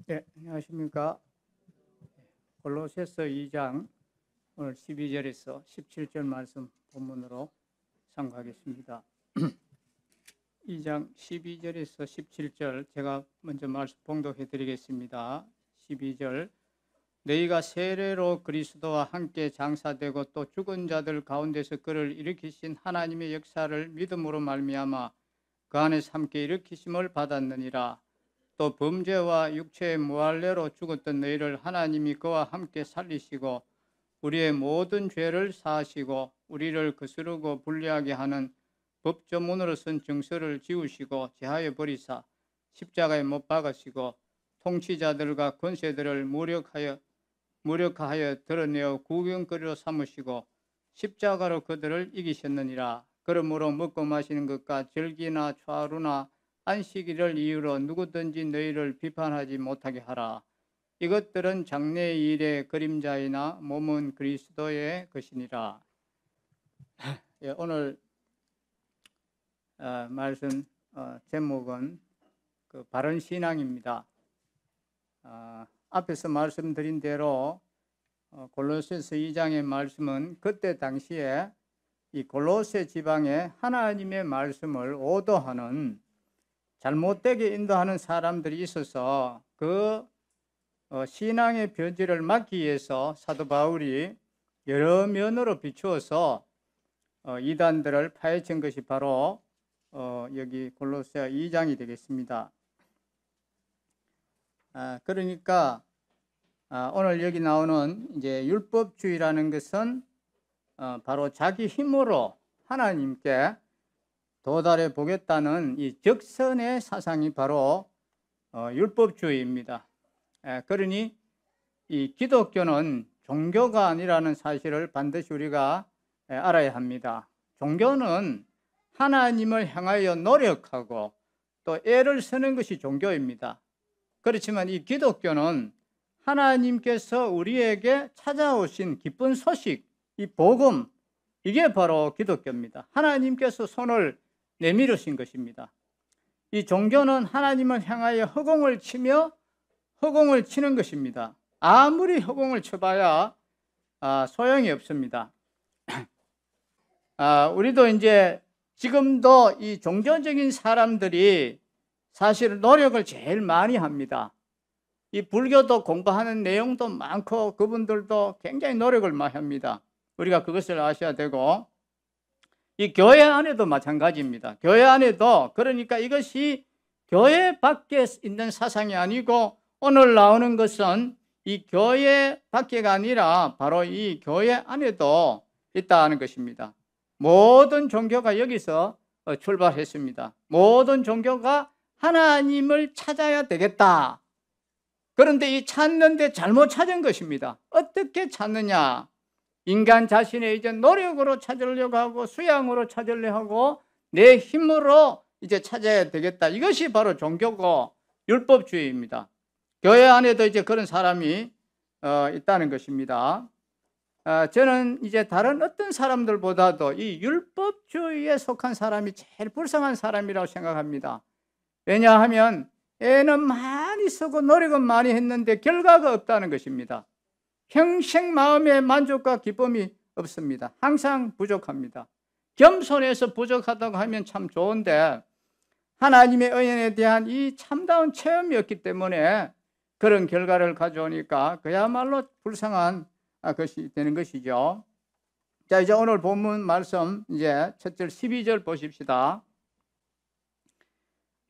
네, 안녕하십니까. 골로새서 2장 오늘 12절에서 17절 말씀 본문으로 참고하겠습니다. 2장 12절에서 17절 제가 먼저 말씀 봉독해 드리겠습니다. 12절 너희가 세례로 그리스도와 함께 장사되고 또 죽은 자들 가운데서 그를 일으키신 하나님의 역사를 믿음으로 말미암아 그 안에서 함께 일으키심을 받았느니라. 또 범죄와 육체의 무할례로 죽었던 너희를 하나님이 그와 함께 살리시고 우리의 모든 죄를 사하시고 우리를 거스르고 불리하게 하는 법조문으로 쓴 정서를 지우시고 제하여 버리사 십자가에 못 박으시고 통치자들과 권세들을 무력하여 드러내어 구경거리로 삼으시고 십자가로 그들을 이기셨느니라. 그러므로 먹고 마시는 것과 절기나 초하루나 안식일을 이유로 누구든지 너희를 비판하지 못하게 하라. 이것들은 장래의 일의 그림자이나 몸은 그리스도의 것이니라. 예, 오늘 말씀 제목은 바른 신앙입니다. 앞에서 말씀드린 대로 골로새서 2장의 말씀은 그때 당시에 이 골로새 지방에 하나님의 말씀을 오도하는 잘못되게 인도하는 사람들이 있어서 그 신앙의 변질을 막기 위해서 사도 바울이 여러 면으로 비추어서 이단들을 파헤친 것이 바로 여기 골로새 2장이 되겠습니다. 그러니까 오늘 여기 나오는 이제 율법주의라는 것은 바로 자기 힘으로 하나님께 도달해 보겠다는 이 적선의 사상이 바로 율법주의입니다. 그러니 이 기독교는 종교가 아니라는 사실을 반드시 우리가 알아야 합니다. 종교는 하나님을 향하여 노력하고 또 애를 쓰는 것이 종교입니다. 그렇지만 이 기독교는 하나님께서 우리에게 찾아오신 기쁜 소식, 이 복음, 이게 바로 기독교입니다. 하나님께서 손을 내밀으신 것입니다. 이 종교는 하나님을 향하여 허공을 치며 허공을 치는 것입니다. 아무리 허공을 쳐봐야 소용이 없습니다. 우리도 이제 지금도 이 종교적인 사람들이 사실 노력을 제일 많이 합니다. 이 불교도 공부하는 내용도 많고 그분들도 굉장히 노력을 많이 합니다. 우리가 그것을 아셔야 되고 이 교회 안에도 마찬가지입니다. 교회 안에도 그러니까 이것이 교회 밖에 있는 사상이 아니고 오늘 나오는 것은 이 교회 밖에가 아니라 바로 이 교회 안에도 있다는 것입니다. 모든 종교가 여기서 출발했습니다. 모든 종교가 하나님을 찾아야 되겠다. 그런데 이 찾는데 잘못 찾은 것입니다. 어떻게 찾느냐? 인간 자신의 이제 노력으로 찾으려고 하고 수양으로 찾으려고 하고 내 힘으로 이제 찾아야 되겠다. 이것이 바로 종교고 율법주의입니다. 교회 안에도 이제 그런 사람이 있다는 것입니다. 저는 이제 다른 어떤 사람들보다도 이 율법주의에 속한 사람이 제일 불쌍한 사람이라고 생각합니다. 왜냐하면 애는 많이 쓰고 노력은 많이 했는데 결과가 없다는 것입니다. 평생 마음의 만족과 기쁨이 없습니다. 항상 부족합니다. 겸손해서 부족하다고 하면 참 좋은데 하나님의 은혜에 대한 이 참다운 체험이었기 때문에 그런 결과를 가져오니까 그야말로 불쌍한 것이 되는 것이죠. 자, 이제 오늘 본문 말씀 이제 첫절 12절 보십시다.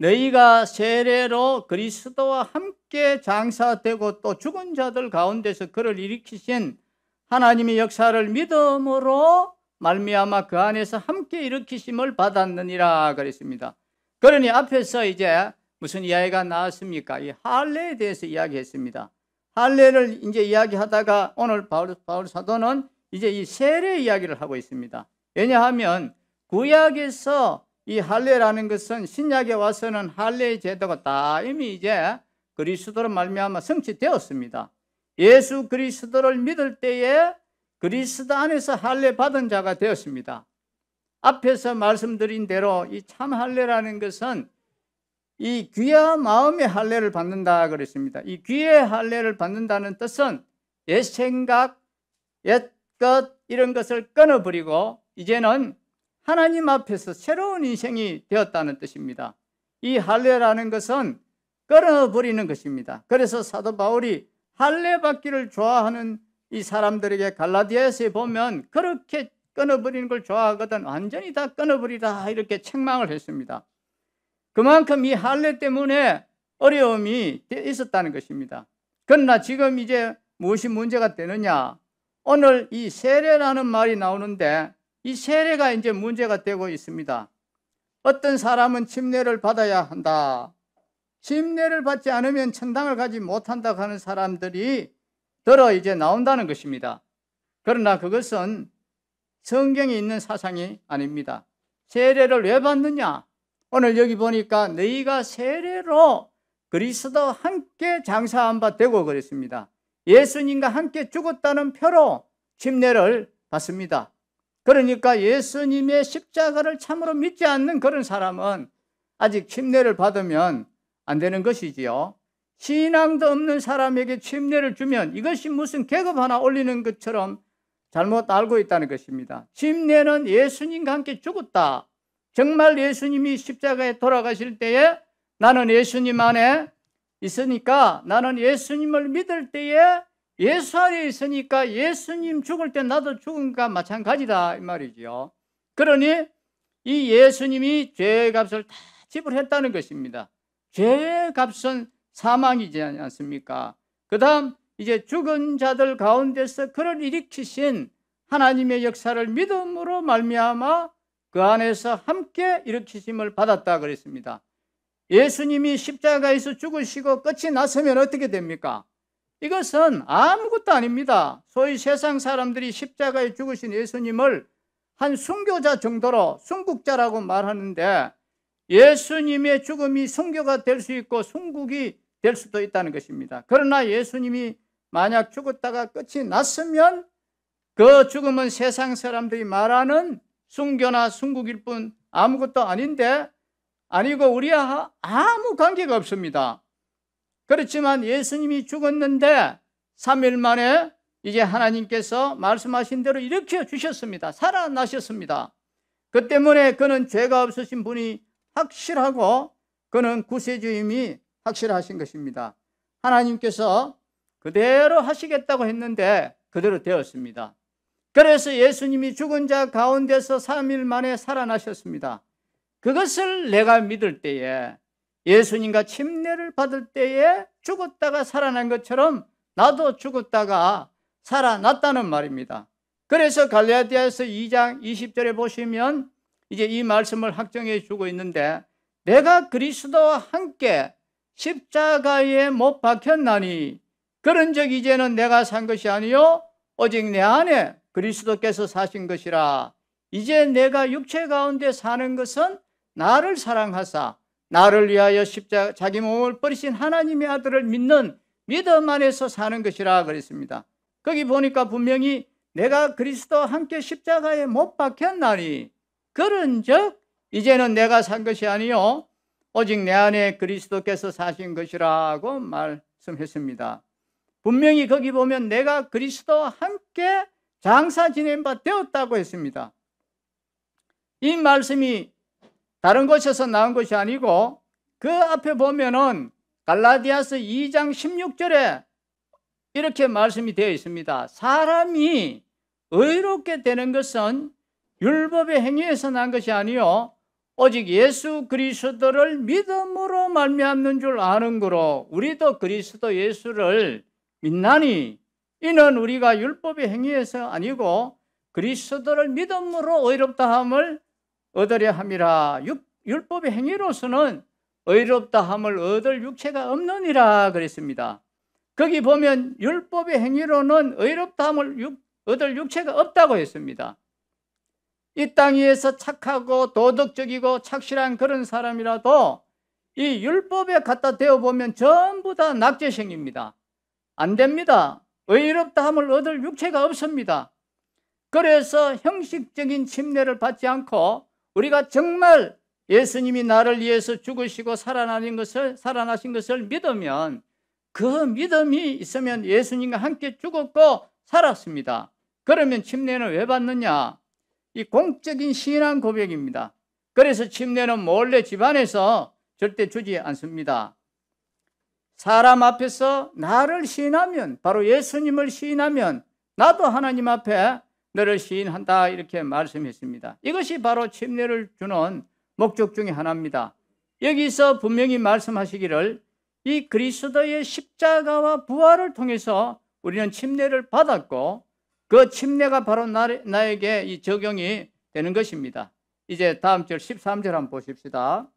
너희가 세례로 그리스도와 함께 장사되고 또 죽은 자들 가운데서 그를 일으키신 하나님의 역사를 믿음으로 말미암아 그 안에서 함께 일으키심을 받았느니라 그랬습니다. 그러니 앞에서 이제 무슨 이야기가 나왔습니까? 이 할례에 대해서 이야기했습니다. 할례를 이제 이야기하다가 오늘 바울 사도는 이제 이 세례 이야기를 하고 있습니다. 왜냐하면 구약에서 이 할례라는 것은 신약에 와서는 할례의 제도가 다 이미 이제 그리스도로 말미암아 성취되었습니다. 예수 그리스도를 믿을 때에 그리스도 안에서 할례 받은 자가 되었습니다. 앞에서 말씀드린 대로 이 참 할례라는 것은 이 귀와 마음의 할례를 받는다 그랬습니다. 이 귀의 할례를 받는다는 뜻은 옛 생각, 옛 것 이런 것을 끊어버리고 이제는 하나님 앞에서 새로운 인생이 되었다는 뜻입니다. 이 할례라는 것은 끊어버리는 것입니다. 그래서 사도 바울이 할례 받기를 좋아하는 이 사람들에게 갈라디아서에 보면 그렇게 끊어버리는 걸 좋아하거든 완전히 다 끊어버리라 이렇게 책망을 했습니다. 그만큼 이 할례 때문에 어려움이 있었다는 것입니다. 그러나 지금 이제 무엇이 문제가 되느냐? 오늘 이 세례라는 말이 나오는데 이 세례가 이제 문제가 되고 있습니다. 어떤 사람은 침례를 받아야 한다. 침례를 받지 않으면 천당을 가지 못한다 하는 사람들이 들어 이제 나온다는 것입니다. 그러나 그것은 성경에 있는 사상이 아닙니다. 세례를 왜 받느냐? 오늘 여기 보니까 너희가 세례로 그리스도와 함께 장사한 바 되고 그랬습니다. 예수님과 함께 죽었다는 표로 침례를 받습니다. 그러니까 예수님의 십자가를 참으로 믿지 않는 그런 사람은 아직 침례를 받으면 안 되는 것이지요. 신앙도 없는 사람에게 침례를 주면 이것이 무슨 계급 하나 올리는 것처럼 잘못 알고 있다는 것입니다. 침례는 예수님과 함께 죽었다. 정말 예수님이 십자가에 돌아가실 때에 나는 예수님 안에 있으니까 나는 예수님을 믿을 때에 예수 안에 있으니까 예수님 죽을 때 나도 죽은가 마찬가지다 이 말이죠. 그러니 이 예수님이 죄의 값을 다 지불했다는 것입니다. 죄의 값은 사망이지 않습니까? 그 다음 이제 죽은 자들 가운데서 그를 일으키신 하나님의 역사를 믿음으로 말미암아 그 안에서 함께 일으키심을 받았다 그랬습니다. 예수님이 십자가에서 죽으시고 끝이 났으면 어떻게 됩니까? 이것은 아무것도 아닙니다. 소위 세상 사람들이 십자가에 죽으신 예수님을 한 순교자 정도로 순국자라고 말하는데 예수님의 죽음이 순교가 될 수 있고 순국이 될 수도 있다는 것입니다. 그러나 예수님이 만약 죽었다가 끝이 났으면 그 죽음은 세상 사람들이 말하는 순교나 순국일 뿐 아무것도 아닌데 아니고 우리와 아무 관계가 없습니다. 그렇지만 예수님이 죽었는데 3일 만에 이제 하나님께서 말씀하신 대로 일으켜 주셨습니다. 살아나셨습니다. 그 때문에 그는 죄가 없으신 분이 확실하고 그는 구세주임이 확실하신 것입니다. 하나님께서 그대로 하시겠다고 했는데 그대로 되었습니다. 그래서 예수님이 죽은 자 가운데서 3일 만에 살아나셨습니다. 그것을 내가 믿을 때에 예수님과 침례를 받을 때에 죽었다가 살아난 것처럼 나도 죽었다가 살아났다는 말입니다. 그래서 갈라디아서 2장 20절에 보시면 이제 이 말씀을 확정해 주고 있는데 내가 그리스도와 함께 십자가에 못 박혔나니 그런즉 이제는 내가 산 것이 아니요 오직 내 안에 그리스도께서 사신 것이라. 이제 내가 육체 가운데 사는 것은 나를 사랑하사 나를 위하여 자기 몸을 버리신 하나님의 아들을 믿는 믿음 안에서 사는 것이라 그랬습니다. 거기 보니까 분명히 내가 그리스도와 함께 십자가에 못 박혔나니 그런즉 이제는 내가 산 것이 아니요 오직 내 안에 그리스도께서 사신 것이라고 말씀했습니다. 분명히 거기 보면 내가 그리스도와 함께 장사 지낸 바 되었다고 했습니다. 이 말씀이 다른 곳에서 나온 것이 아니고 그 앞에 보면은 갈라디아서 2장 16절에 이렇게 말씀이 되어 있습니다. 사람이 의롭게 되는 것은 율법의 행위에서 난 것이 아니요 오직 예수 그리스도를 믿음으로 말미암는 줄 아는 거로 우리도 그리스도 예수를 믿나니 이는 우리가 율법의 행위에서 아니고 그리스도를 믿음으로 의롭다함을 얻으려 함이라. 율법의 행위로서는 의롭다함을 얻을 육체가 없느니라 그랬습니다. 거기 보면 율법의 행위로는 의롭다함을 얻을 육체가 없다고 했습니다. 이 땅 위에서 착하고 도덕적이고 착실한 그런 사람이라도 이 율법에 갖다 대어보면 전부 다 낙제생입니다. 안 됩니다. 의롭다함을 얻을 육체가 없습니다. 그래서 형식적인 침례를 받지 않고 우리가 정말 예수님이 나를 위해서 죽으시고 살아나신 것을 믿으면 그 믿음이 있으면 예수님과 함께 죽었고 살았습니다. 그러면 침례는 왜 받느냐? 이 공적인 신앙 고백입니다. 그래서 침례는 몰래 집안에서 절대 주지 않습니다. 사람 앞에서 나를 시인하면, 바로 예수님을 시인하면 나도 하나님 앞에 너를 시인한다, 이렇게 말씀했습니다. 이것이 바로 침례를 주는 목적 중에 하나입니다. 여기서 분명히 말씀하시기를 이 그리스도의 십자가와 부활을 통해서 우리는 침례를 받았고 그 침례가 바로 나에게 이 적용이 되는 것입니다. 이제 다음 절 13절 한번 보십시다.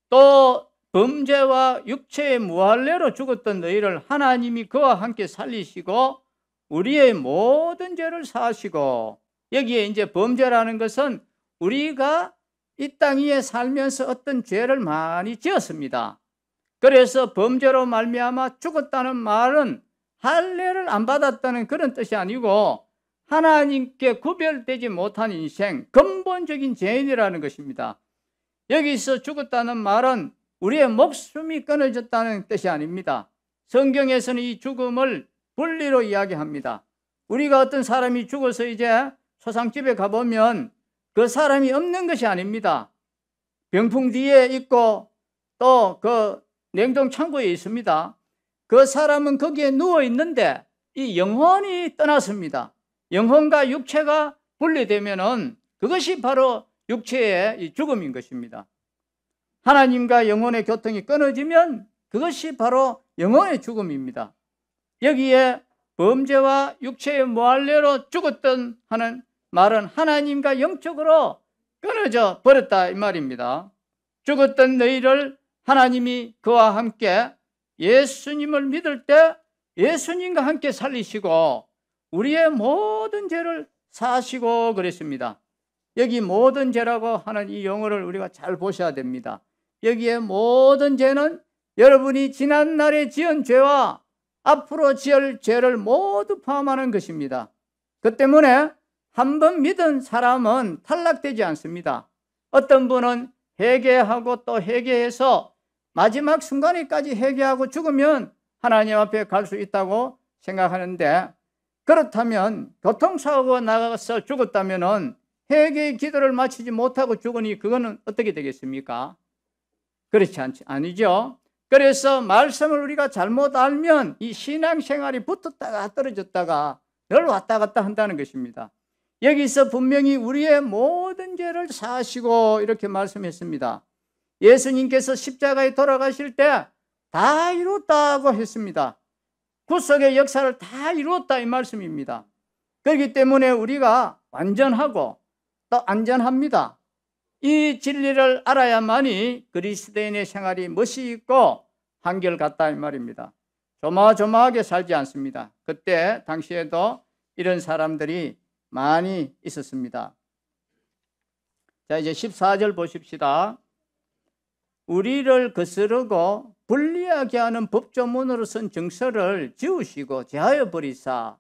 또 범죄와 육체의 무할례로 죽었던 너희를 하나님이 그와 함께 살리시고 우리의 모든 죄를 사하시고, 여기에 이제 범죄라는 것은 우리가 이 땅 위에 살면서 어떤 죄를 많이 지었습니다. 그래서 범죄로 말미암아 죽었다는 말은 할례를 안 받았다는 그런 뜻이 아니고 하나님께 구별되지 못한 인생, 근본적인 죄인이라는 것입니다. 여기서 죽었다는 말은 우리의 목숨이 끊어졌다는 뜻이 아닙니다. 성경에서는 이 죽음을 분리로 이야기합니다. 우리가 어떤 사람이 죽어서 이제 소상집에 가보면 그 사람이 없는 것이 아닙니다. 병풍 뒤에 있고 또 그 냉동 창고에 있습니다. 그 사람은 거기에 누워 있는데 이 영혼이 떠났습니다. 영혼과 육체가 분리되면은 그것이 바로 육체의 죽음인 것입니다. 하나님과 영혼의 교통이 끊어지면 그것이 바로 영혼의 죽음입니다. 여기에 범죄와 육체의 무할례로 죽었던 하는 말은 하나님과 영적으로 끊어져 버렸다, 이 말입니다. 죽었던 너희를 하나님이 그와 함께 예수님을 믿을 때 예수님과 함께 살리시고 우리의 모든 죄를 사하시고 그랬습니다. 여기 모든 죄라고 하는 이 용어를 우리가 잘 보셔야 됩니다. 여기에 모든 죄는 여러분이 지난날에 지은 죄와 앞으로 지을 죄를 모두 포함하는 것입니다. 그 때문에 한 번 믿은 사람은 탈락되지 않습니다. 어떤 분은 회개하고 또 회개해서 마지막 순간에까지 회개하고 죽으면 하나님 앞에 갈 수 있다고 생각하는데, 그렇다면 교통사고가 나가서 죽었다면 회개의 기도를 마치지 못하고 죽으니 그거는 어떻게 되겠습니까? 그렇지 아니죠. 그래서 말씀을 우리가 잘못 알면 이 신앙생활이 붙었다가 떨어졌다가 늘 왔다 갔다 한다는 것입니다. 여기서 분명히 우리의 모든 죄를 사하시고 이렇게 말씀했습니다. 예수님께서 십자가에 돌아가실 때 다 이뤘다고 했습니다. 구속의 역사를 다 이루었다, 이 말씀입니다. 그렇기 때문에 우리가 완전하고 또 안전합니다. 이 진리를 알아야만이 그리스도인의 생활이 멋이 있고 한결같다, 이 말입니다. 조마조마하게 살지 않습니다. 그때 당시에도 이런 사람들이 많이 있었습니다. 자, 이제 14절 보십시다. 우리를 거스르고 불리하게 하는 법조문으로 쓴 정서를 지우시고 제하여 버리사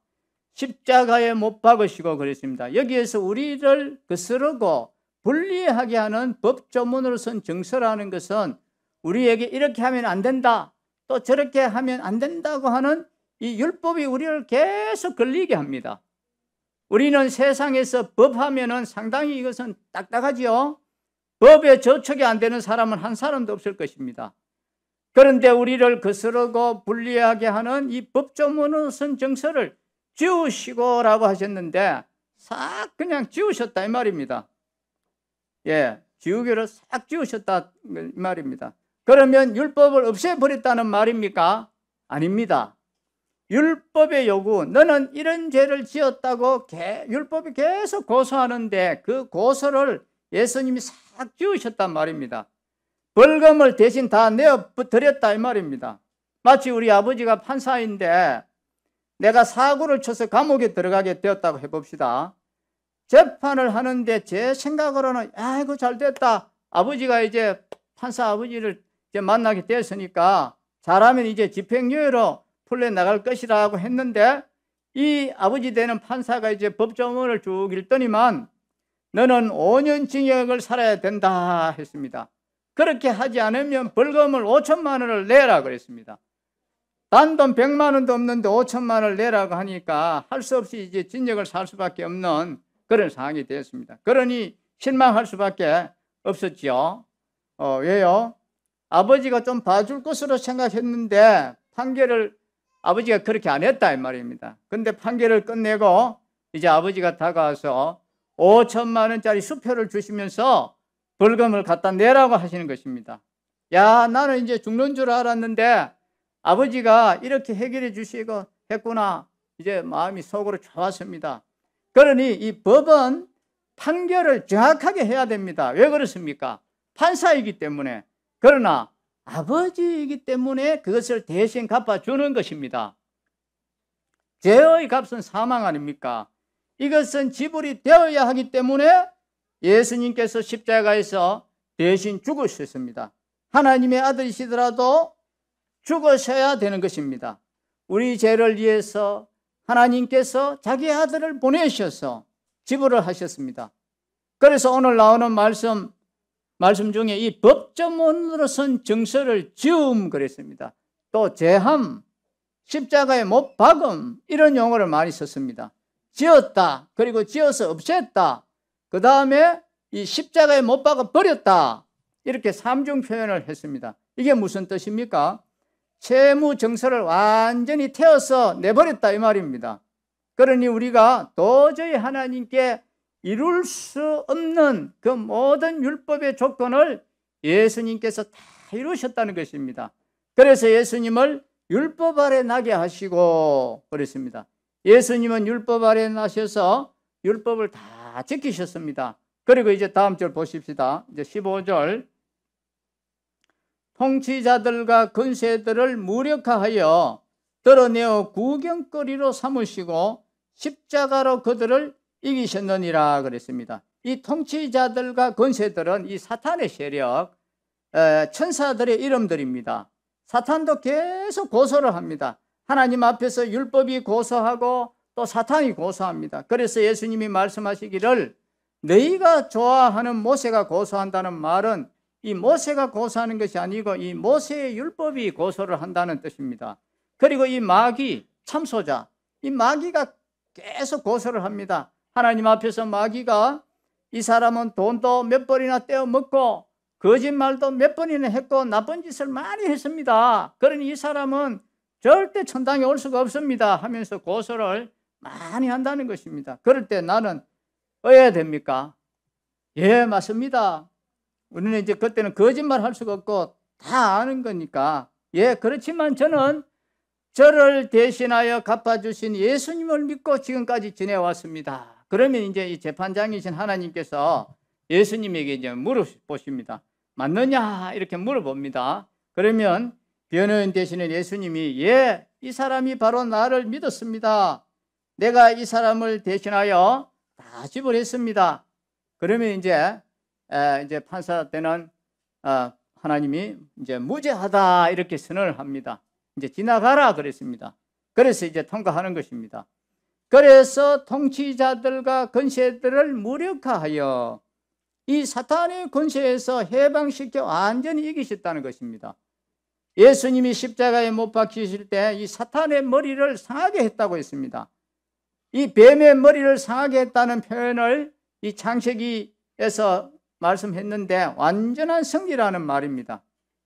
십자가에 못 박으시고 그랬습니다. 여기에서 우리를 거스르고 불리하게 하는 법조문으로 쓴 정서라는 것은 우리에게 이렇게 하면 안 된다, 또 저렇게 하면 안 된다고 하는 이 율법이 우리를 계속 걸리게 합니다. 우리는 세상에서 법하면은 상당히 이것은 딱딱하지요. 법에 저촉이 안 되는 사람은 한 사람도 없을 것입니다. 그런데 우리를 거스르고 불리하게 하는 이 법조문으로 쓴 정서를 지우시고라고 하셨는데 싹 그냥 지우셨다, 이 말입니다. 예, 지우개를 싹 지우셨다, 이 말입니다. 그러면 율법을 없애버렸다는 말입니까? 아닙니다. 율법의 요구, 너는 이런 죄를 지었다고 율법이 계속 고소하는데 그 고소를 예수님이 싹 지우셨단 말입니다. 벌금을 대신 다 내어드렸다, 이 말입니다. 마치 우리 아버지가 판사인데 내가 사고를 쳐서 감옥에 들어가게 되었다고 해봅시다. 재판을 하는데 제 생각으로는 아이고 잘 됐다, 아버지가 이제 판사 아버지를 이제 만나게 됐으니까 잘하면 이제 집행유예로 풀려나갈 것이라고 했는데 이 아버지 되는 판사가 이제 법조문을 쭉 읽더니만 너는 5년 징역을 살아야 된다 했습니다. 그렇게 하지 않으면 벌금을 5천만 원을 내라 그랬습니다. 단돈 100만 원도 없는데 5천만 원을 내라고 하니까 할 수 없이 이제 징역을 살 수밖에 없는 그런 상황이 되었습니다. 그러니 실망할 수밖에 없었죠. 왜요? 아버지가 좀 봐줄 것으로 생각했는데 판결을 아버지가 그렇게 안 했다 이 말입니다. 근데 판결을 끝내고 이제 아버지가 다가와서 5천만 원짜리 수표를 주시면서 벌금을 갖다 내라고 하시는 것입니다. 야, 나는 이제 죽는 줄 알았는데 아버지가 이렇게 해결해 주시고 했구나. 이제 마음이 속으로 좋았습니다. 그러니 이 법은 판결을 정확하게 해야 됩니다. 왜 그렇습니까? 판사이기 때문에. 그러나 아버지이기 때문에 그것을 대신 갚아주는 것입니다. 죄의 값은 사망 아닙니까? 이것은 지불이 되어야 하기 때문에 예수님께서 십자가에서 대신 죽으셨습니다. 하나님의 아들이시더라도 죽으셔야 되는 것입니다. 우리 죄를 위해서 하나님께서 자기 아들을 보내셔서 지불을 하셨습니다. 그래서 오늘 나오는 말씀 중에 이 법조문으로선 증서를 지음 그랬습니다. 또 제함, 십자가에 못 박음 이런 용어를 많이 썼습니다. 지었다, 그리고 지어서 없앴다, 그 다음에 이 십자가에 못 박아 버렸다, 이렇게 삼중 표현을 했습니다. 이게 무슨 뜻입니까? 채무 증서를 완전히 태워서 내버렸다 이 말입니다. 그러니 우리가 도저히 하나님께 이룰 수 없는 그 모든 율법의 조건을 예수님께서 다 이루셨다는 것입니다. 그래서 예수님을 율법 아래 나게 하시고 그랬습니다. 예수님은 율법 아래 나셔서 율법을 다 지키셨습니다. 그리고 이제 다음 절 보십시다. 이제 15절. 통치자들과 권세들을 무력화하여 드러내어 구경거리로 삼으시고 십자가로 그들을 이기셨느니라 그랬습니다. 이 통치자들과 권세들은 이 사탄의 세력, 천사들의 이름들입니다. 사탄도 계속 고소를 합니다. 하나님 앞에서 율법이 고소하고 또 사탄이 고소합니다. 그래서 예수님이 말씀하시기를 너희가 좋아하는 모세가 고소한다는 말은 이 모세가 고소하는 것이 아니고 이 모세의 율법이 고소를 한다는 뜻입니다. 그리고 이 마귀, 참소자, 이 마귀가 계속 고소를 합니다. 하나님 앞에서 마귀가 이 사람은 돈도 몇 번이나 떼어먹고 거짓말도 몇 번이나 했고 나쁜 짓을 많이 했습니다. 그러니 이 사람은 절대 천당에 올 수가 없습니다 하면서 고소를 많이 한다는 것입니다. 그럴 때 나는 어야 됩니까? 예, 맞습니다. 우리는 이제 그때는 거짓말 할 수가 없고 다 아는 거니까 예, 그렇지만 저는 저를 대신하여 갚아주신 예수님을 믿고 지금까지 지내왔습니다. 그러면 이제 이 재판장이신 하나님께서 예수님에게 이제 물어보십니다. 맞느냐? 이렇게 물어봅니다. 그러면 변호인 되시는 예수님이 예, 이 사람이 바로 나를 믿었습니다. 내가 이 사람을 대신하여 다 지불했습니다. 그러면 이제 판사 때는 하나님이 이제 무죄하다 이렇게 선언을 합니다. 이제 지나가라 그랬습니다. 그래서 이제 통과하는 것입니다. 그래서 통치자들과 권세들을 무력화하여 이 사탄의 권세에서 해방시켜 완전히 이기셨다는 것입니다. 예수님이 십자가에 못 박히실 때 이 사탄의 머리를 상하게 했다고 했습니다. 이 뱀의 머리를 상하게 했다는 표현을 이 창세기에서 말씀했는데 완전한 승리라는 말입니다.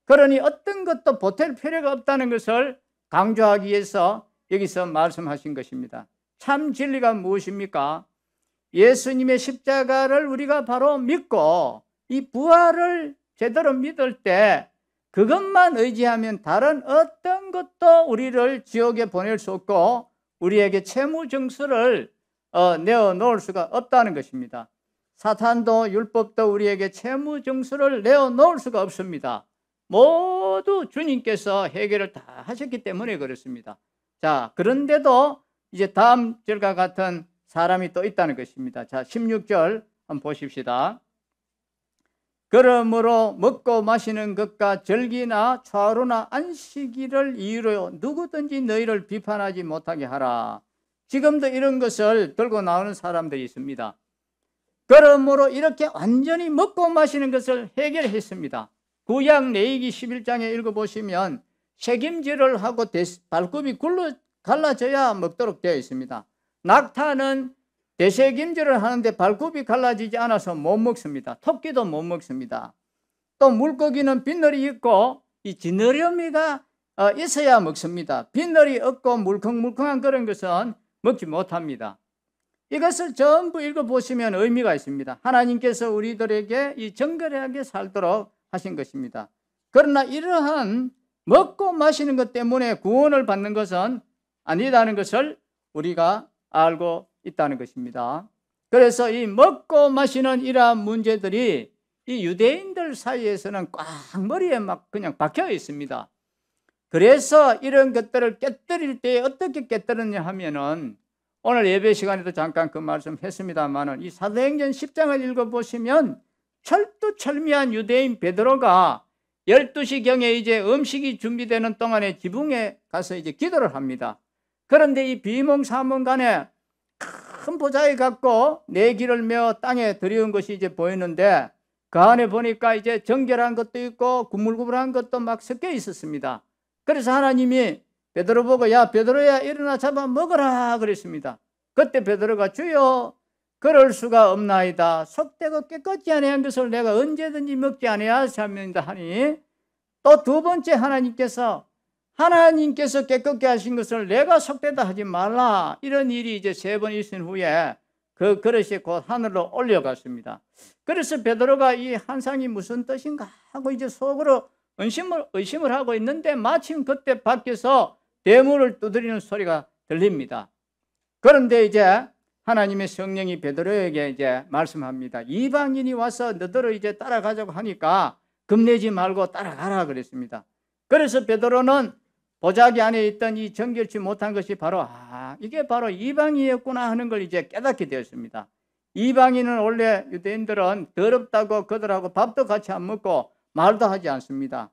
그러니 어떤 것도 보탤 필요가 없다는 것을 강조하기 위해서 여기서 말씀하신 것입니다. 참 진리가 무엇입니까? 예수님의 십자가를 우리가 바로 믿고 이 부활을 제대로 믿을 때 그것만 의지하면 다른 어떤 것도 우리를 지옥에 보낼 수 없고 우리에게 채무증서를 내어놓을 수가 없다는 것입니다. 사탄도 율법도 우리에게 채무증서를 내어놓을 수가 없습니다. 모두 주님께서 해결을 다 하셨기 때문에 그렇습니다. 자, 그런데도 이제 다음 절과 같은 사람이 또 있다는 것입니다. 자, 16절 한번 보십시다. 그러므로 먹고 마시는 것과 절기나 초하루나 안식일을 이유로 누구든지 너희를 비판하지 못하게 하라. 지금도 이런 것을 들고 나오는 사람들이 있습니다. 그러므로 이렇게 완전히 먹고 마시는 것을 해결했습니다. 구약 레위기 11장에 읽어보시면 책임질을 하고 발굽이 갈라져야 먹도록 되어 있습니다. 낙타는 대책임질을 하는데 발굽이 갈라지지 않아서 못 먹습니다. 토끼도 못 먹습니다. 또 물고기는 빗늘이 있고 이 지느러미가 있어야 먹습니다. 빗늘이 없고 물컹물컹한 그런 것은 먹지 못합니다. 이것을 전부 읽어보시면 의미가 있습니다. 하나님께서 우리들에게 이 정결하게 살도록 하신 것입니다. 그러나 이러한 먹고 마시는 것 때문에 구원을 받는 것은 아니라는 것을 우리가 알고 있다는 것입니다. 그래서 이 먹고 마시는 이러한 문제들이 이 유대인들 사이에서는 꽉 머리에 막 그냥 박혀 있습니다. 그래서 이런 것들을 깨뜨릴 때 어떻게 깨뜨렸냐 하면은 오늘 예배 시간에도 잠깐 그 말씀 했습니다만은 이 사도행전 10장을 읽어보시면 철두철미한 유대인 베드로가 12시경에 이제 음식이 준비되는 동안에 지붕에 가서 이제 기도를 합니다. 그런데 이 비몽사몽간에 큰 보자기 갖고 네 길을 메어 땅에 들여온 것이 이제 보이는데 그 안에 보니까 이제 정결한 것도 있고 구물구물한 것도 막 섞여 있었습니다. 그래서 하나님이 베드로 보고 야 베드로야 일어나 잡아 먹어라 그랬습니다. 그때 베드로가 주여 그럴 수가 없나이다. 속되고 깨끗지 아니한 것을 내가 언제든지 먹지 아니하시옵나이다 하니 또 두 번째 하나님께서 깨끗게 하신 것을 내가 속되다 하지 말라. 이런 일이 이제 3번 있은 후에 그 그릇이 곧 하늘로 올려갔습니다. 그래서 베드로가 이 환상이 무슨 뜻인가 하고 이제 속으로 의심을 하고 있는데 마침 그때 밖에서 대문을 두드리는 소리가 들립니다. 그런데 이제 하나님의 성령이 베드로에게 이제 말씀합니다. 이방인이 와서 너더러 이제 따라가자고 하니까 겁내지 말고 따라가라 그랬습니다. 그래서 베드로는 보자기 안에 있던 이 정결치 못한 것이 바로 이게 바로 이방인이었구나 하는 걸 이제 깨닫게 되었습니다. 이방인은 원래 유대인들은 더럽다고 그들하고 밥도 같이 안 먹고 말도 하지 않습니다.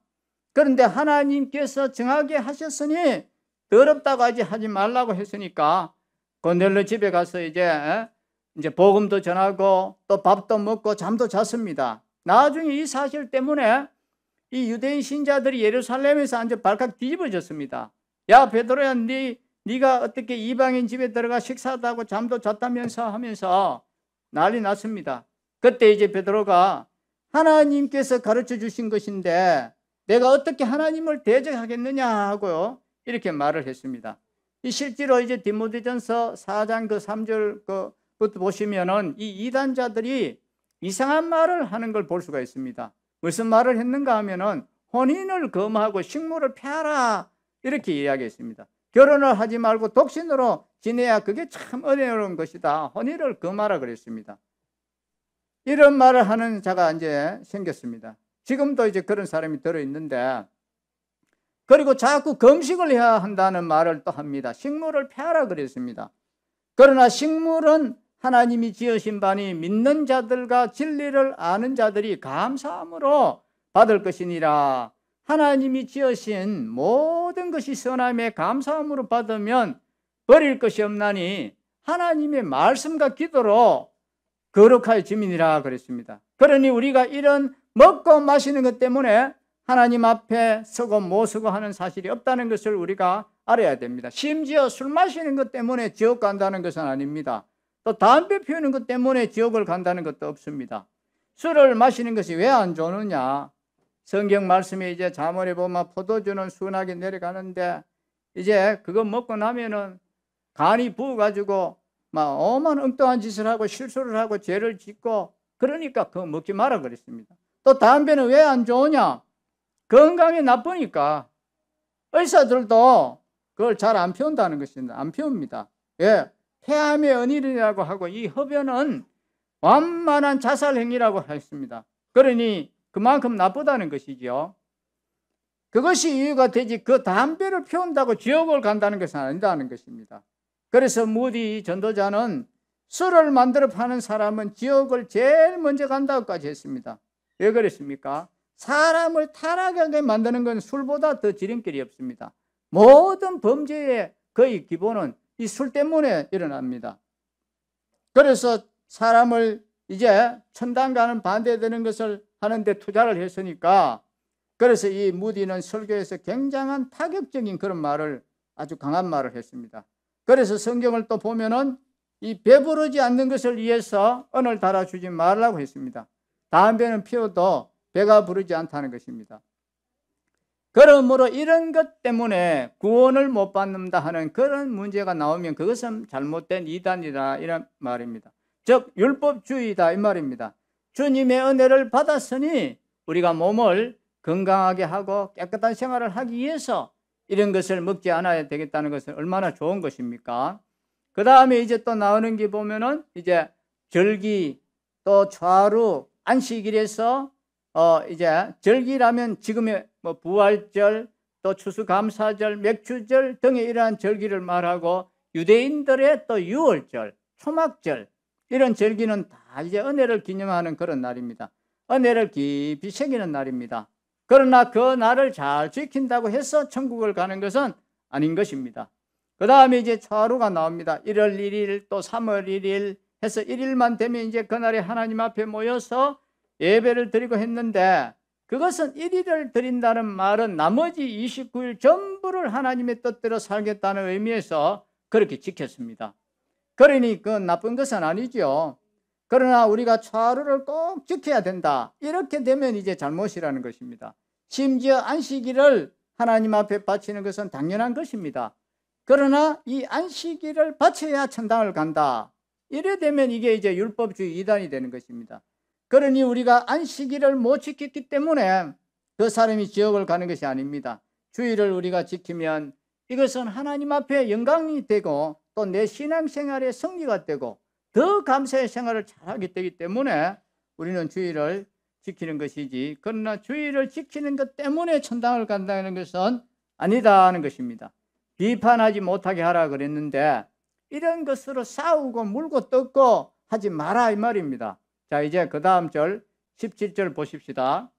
그런데 하나님께서 정하게 하셨으니 더럽다고 하지 말라고 했으니까 고넬료 집에 가서 이제 복음도 전하고 또 밥도 먹고 잠도 잤습니다. 나중에 이 사실 때문에 이 유대인 신자들이 예루살렘에서 완전 발칵 뒤집어졌습니다. 야 베드로야 네가 어떻게 이방인 집에 들어가 식사도 하고 잠도 잤다면서 하면서 난리 났습니다. 그때 이제 베드로가 하나님께서 가르쳐 주신 것인데 내가 어떻게 하나님을 대적하겠느냐 하고요 이렇게 말을 했습니다. 이 실제로 이제 디모데전서 4장 그 3절 그부터 보시면은 이 이단자들이 이상한 말을 하는 걸 볼 수가 있습니다. 무슨 말을 했는가 하면은 혼인을 금하고 식물을 펴라 이렇게 이야기했습니다. 결혼을 하지 말고 독신으로 지내야 그게 참 어려운 것이다. 혼인을 금하라 그랬습니다. 이런 말을 하는 자가 이제 생겼습니다. 지금도 이제 그런 사람이 들어있는데 그리고 자꾸 금식을 해야 한다는 말을 또 합니다. 식물을 펴라 그랬습니다. 그러나 식물은 하나님이 지으신 바니 믿는 자들과 진리를 아는 자들이 감사함으로 받을 것이니라. 하나님이 지으신 모든 것이 선함에 감사함으로 받으면 버릴 것이 없나니 하나님의 말씀과 기도로 거룩하여 지민이라 그랬습니다. 그러니 우리가 이런 먹고 마시는 것 때문에 하나님 앞에 서고 못 서고 하는 사실이 없다는 것을 우리가 알아야 됩니다. 심지어 술 마시는 것 때문에 지옥 간다는 것은 아닙니다. 또 담배 피우는 것 때문에 지옥을 간다는 것도 없습니다. 술을 마시는 것이 왜 안 좋느냐? 성경 말씀에 이제 잠언에 보면 포도주는 순하게 내려가는데 이제 그거 먹고 나면은 간이 부어가지고 막 오만 엉뚱한 짓을 하고 실수를 하고 죄를 짓고 그러니까 그거 먹지 마라 그랬습니다. 또 담배는 왜 안 좋으냐? 건강에 나쁘니까 의사들도 그걸 잘 안 피운다는 것입니다. 안 피웁니다. 예, 폐암의 은일이라고 하고 이 흡연은 완만한 자살행위라고 했습니다. 그러니 그만큼 나쁘다는 것이죠. 그것이 이유가 되지 그 담배를 피운다고 지옥을 간다는 것은 아니다는 것입니다. 그래서 무디 전도자는 술을 만들어 파는 사람은 지옥을 제일 먼저 간다고까지 했습니다. 왜 그랬습니까? 사람을 타락하게 만드는 건 술보다 더 지름길이 없습니다. 모든 범죄의 거의 기본은 이 술 때문에 일어납니다. 그래서 사람을 이제 천당과는 반대되는 것을 하는데 투자를 했으니까, 그래서 이 무디는 설교에서 굉장한 파격적인 그런 말을, 아주 강한 말을 했습니다. 그래서 성경을 또 보면은 이 배부르지 않는 것을 위해서 언을 달아주지 말라고 했습니다. 담배는 피워도 배가 부르지 않다는 것입니다. 그러므로 이런 것 때문에 구원을 못 받는다 하는 그런 문제가 나오면 그것은 잘못된 이단이다, 이런 말입니다. 즉 율법주의다, 이 말입니다. 주님의 은혜를 받았으니 우리가 몸을 건강하게 하고 깨끗한 생활을 하기 위해서 이런 것을 먹지 않아야 되겠다는 것은 얼마나 좋은 것입니까? 그 다음에 이제 또 나오는 게 보면은 이제 절기, 또 좌루, 안식일에서 이제 절기라면 지금의 뭐 부활절, 또 추수감사절, 맥주절 등의 이러한 절기를 말하고, 유대인들의 또 유월절, 초막절, 이런 절기는 다 이제 은혜를 기념하는 그런 날입니다. 은혜를 깊이 새기는 날입니다. 그러나 그 날을 잘 지킨다고 해서 천국을 가는 것은 아닌 것입니다. 그 다음에 이제 차루가 나옵니다. 1월 1일 또 3월 1일 해서 1일만 되면 이제 그날에 하나님 앞에 모여서 예배를 드리고 했는데, 그것은 1일을 드린다는 말은 나머지 29일 전부를 하나님의 뜻대로 살겠다는 의미에서 그렇게 지켰습니다. 그러니 그 나쁜 것은 아니죠. 그러나 우리가 차루를 꼭 지켜야 된다, 이렇게 되면 이제 잘못이라는 것입니다. 심지어 안식일을 하나님 앞에 바치는 것은 당연한 것입니다. 그러나 이 안식일을 바쳐야 천당을 간다, 이래 되면 이게 이제 율법주의 이단이 되는 것입니다. 그러니 우리가 안식일을 못 지켰기 때문에 그 사람이 지옥을 가는 것이 아닙니다. 주일을 우리가 지키면 이것은 하나님 앞에 영광이 되고 또 내 신앙생활의 승리가 되고 더 감사의 생활을 잘하게 되기 때문에 우리는 주일을 지키는 것이지, 그러나 주일을 지키는 것 때문에 천당을 간다는 것은 아니다는 것입니다. 비판하지 못하게 하라 그랬는데 이런 것으로 싸우고 물고 뜯고 하지 마라, 이 말입니다. 자, 이제 그 다음 절 17절 보십시다.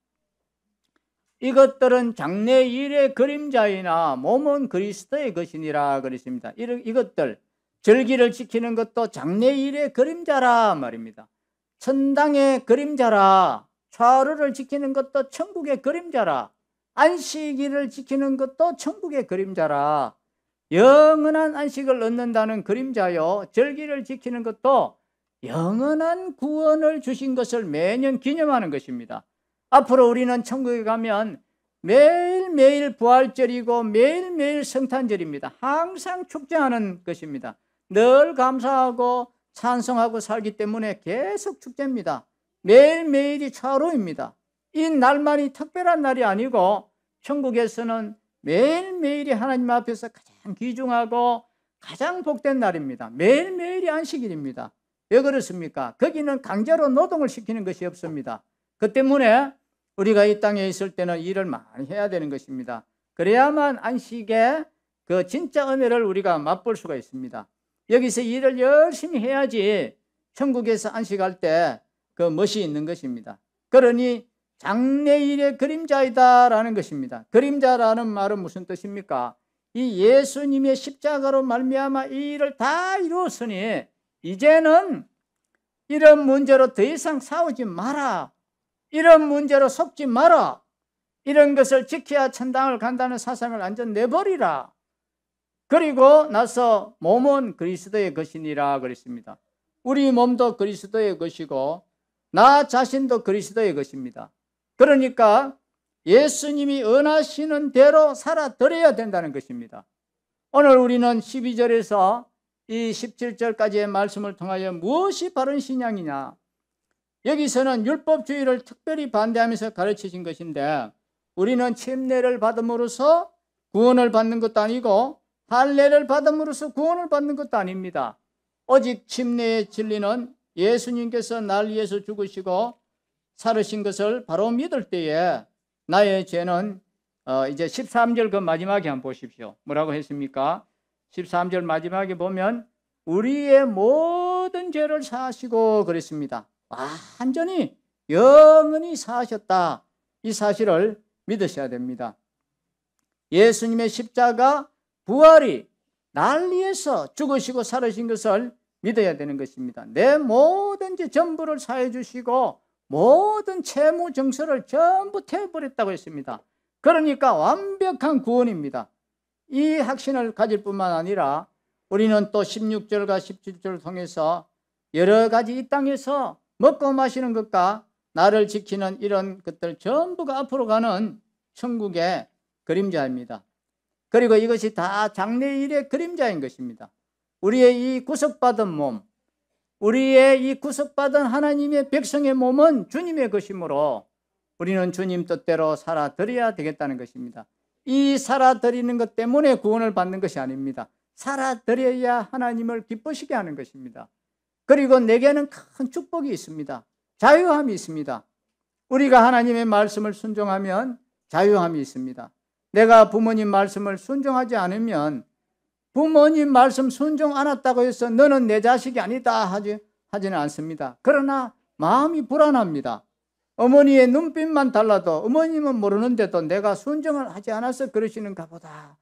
이것들은 장래일의 그림자이나 몸은 그리스도의 것이니라 그랬습니다. 이것들, 절기를 지키는 것도 장래일의 그림자라 말입니다. 천당의 그림자라, 차루를 지키는 것도 천국의 그림자라, 안식일을 지키는 것도 천국의 그림자라, 영원한 안식을 얻는다는 그림자요, 절기를 지키는 것도 영원한 구원을 주신 것을 매년 기념하는 것입니다. 앞으로 우리는 천국에 가면 매일매일 부활절이고 매일매일 성탄절입니다. 항상 축제하는 것입니다. 늘 감사하고 찬송하고 살기 때문에 계속 축제입니다. 매일매일이 차로입니다. 이 날만이 특별한 날이 아니고 천국에서는 매일매일이 하나님 앞에서 가장 귀중하고 가장 복된 날입니다. 매일매일이 안식일입니다. 왜 그렇습니까? 거기는 강제로 노동을 시키는 것이 없습니다. 그 때문에 우리가 이 땅에 있을 때는 일을 많이 해야 되는 것입니다. 그래야만 안식의 그 진짜 은혜를 우리가 맛볼 수가 있습니다. 여기서 일을 열심히 해야지 천국에서 안식할 때 그 멋이 있는 것입니다. 그러니 장래일의 그림자이다라는 것입니다. 그림자라는 말은 무슨 뜻입니까? 이 예수님의 십자가로 말미암아 이 일을 다 이루었으니 이제는 이런 문제로 더 이상 싸우지 마라, 이런 문제로 속지 마라, 이런 것을 지켜야 천당을 간다는 사상을 완전 내버리라. 그리고 나서 몸은 그리스도의 것이니라 그랬습니다. 우리 몸도 그리스도의 것이고 나 자신도 그리스도의 것입니다. 그러니까 예수님이 원하시는 대로 살아드려야 된다는 것입니다. 오늘 우리는 12절에서 이 17절까지의 말씀을 통하여 무엇이 바른 신앙이냐, 여기서는 율법주의를 특별히 반대하면서 가르치신 것인데, 우리는 침례를 받음으로써 구원을 받는 것도 아니고 할례를 받음으로써 구원을 받는 것도 아닙니다. 오직 침례의 진리는 예수님께서 날 위해서 죽으시고 살으신 것을 바로 믿을 때에 나의 죄는 이제 13절 그 마지막에 한번 보십시오. 뭐라고 했습니까? 13절 마지막에 보면 우리의 모든 죄를 사하시고 그랬습니다. 완전히 영원히 사하셨다, 이 사실을 믿으셔야 됩니다. 예수님의 십자가 부활이 날 위해서 죽으시고 살으신 것을 믿어야 되는 것입니다. 내 뭐든지 전부를 사해 주시고 모든 채무 정서를 전부 태워버렸다고 했습니다. 그러니까 완벽한 구원입니다. 이 확신을 가질 뿐만 아니라 우리는 또 16절과 17절을 통해서 여러 가지 이 땅에서 먹고 마시는 것과 나를 지키는 이런 것들 전부가 앞으로 가는 천국의 그림자입니다. 그리고 이것이 다 장래일의 그림자인 것입니다. 우리의 이 구속받은 몸, 우리의 이 구속받은 하나님의 백성의 몸은 주님의 것이므로 우리는 주님 뜻대로 살아드려야 되겠다는 것입니다. 이 살아드리는 것 때문에 구원을 받는 것이 아닙니다. 살아드려야 하나님을 기쁘시게 하는 것입니다. 그리고 내게는 큰 축복이 있습니다. 자유함이 있습니다. 우리가 하나님의 말씀을 순종하면 자유함이 있습니다. 내가 부모님 말씀을 순종하지 않으면 부모님 말씀 순종 안 했다고 해서 너는 내 자식이 아니다 하지는 않습니다. 그러나 마음이 불안합니다. 어머니의 눈빛만 달라도 어머님은 모르는데도 내가 순종을 하지 않아서 그러시는가 보다.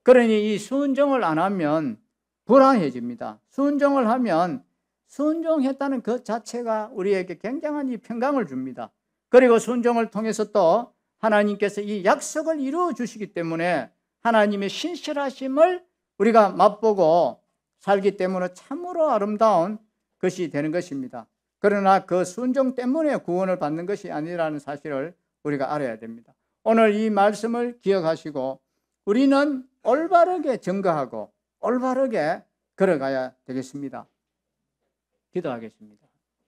그러니 이 순종을 안 하면 불안해집니다. 순종을 하면 순종했다는 그 자체가 우리에게 굉장한 이 평강을 줍니다. 그리고 순종을 통해서 또 하나님께서 이 약속을 이루어 주시기 때문에 하나님의 신실하심을 우리가 맛보고 살기 때문에 참으로 아름다운 것이 되는 것입니다. 그러나 그 순종 때문에 구원을 받는 것이 아니라는 사실을 우리가 알아야 됩니다. 오늘 이 말씀을 기억하시고 우리는 올바르게 증거하고 올바르게 걸어가야 되겠습니다. 기도하겠습니다.